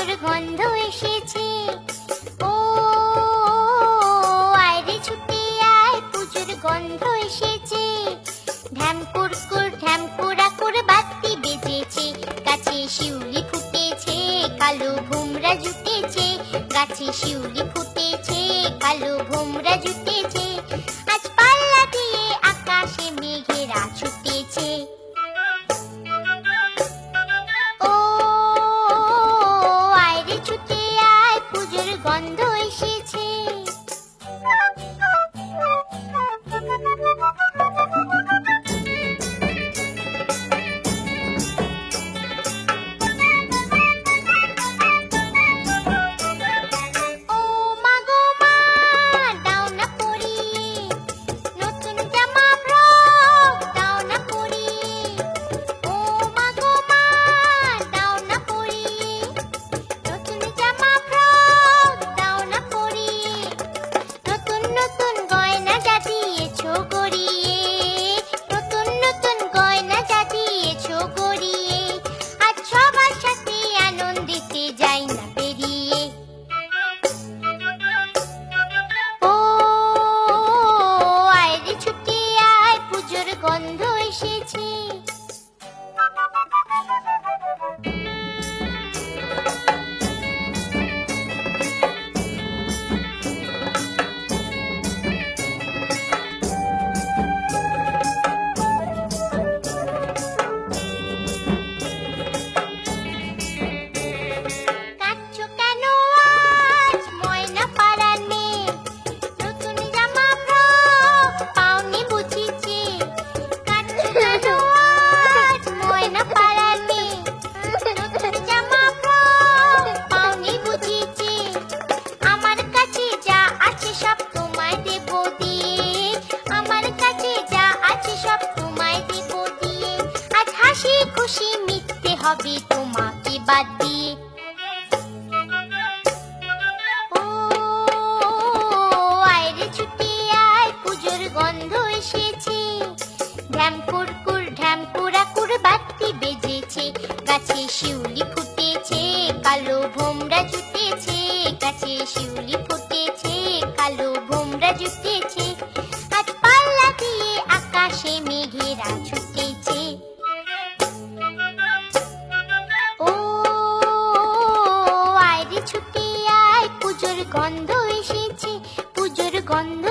পুজোর গন্ধ এসেছে। ও আয় রে ছুটে আয়, পুজোর গন্ধ এসেছে। ঢ্যাম কুরকুর ঢ্যাম কুড়াকুর বাতি বেজেছে, গাছে শিউলি ফুটেছে, কালো ভোমরা জুটেছে। গাছে শিউলি ফুটেছে, কালো ভোমরা জুটেছে। আজ পাল্লা দিয়ে আকাশে মেঘেরা ছুটেছে। ও আয় রে ছুটে আয়, পুজোর গন্ধ এসেছে। ও মা গো মা, দাও না পরিয়ে নতুন জামা ফ্রক, দাও না পরিয়ে। ও মা গো মা, দাও না পরিয়ে নতুন জামা ফ্রক, দাও না পরিয়ে। নতুন নতুন গয়না যা দিয়েছো গড়িয়ে, নতুন নতুন গয়না যা দিয়েছো গড়িয়ে। আজ সবার সাথে আনন্দিতে যাই না বেরিয়ে। ও আয় রে ছুটে আয়, পুজোর গন্ধ এসেছে। কাঁদছো কেন আজ ময়না পাড়ার মেয়ে, নতুন জামা ফ্রক পাওনি বুঝিছে। কাঁদছো কেন আজ ময়না পাড়ার মেয়ে, নতুন জামা ফ্রক পাওনি বুঝিছে। আমার কাছে যা আছে সব তোমায় দেব দিয়ে, আমার কাছে যা আছে সব তোমায় দেব দিয়ে। আজ হাসি খুশি মিটতে হবে তোমাকে বাদ দিয়ে। ও আয় রে ছুটে আয়, পুজোর গন্ধ এসেছে। ঢ্যাম কুরকুর ঢ্যাম কুড়াকুর বাতি বেজেছে, গাছে শিউলি ফুটেছে, কালো ভোমরা জুটেছে। গাছে শিউলি ফুটেছে, কালো ভোমরা জুটেছে। আজ পাল্লা দিয়ে আকাশে মেঘেরা ছুটেছে। ও আয় রে ছুটে আয়, পুজোর গন্ধ এসেছে, পুজোর গন্ধ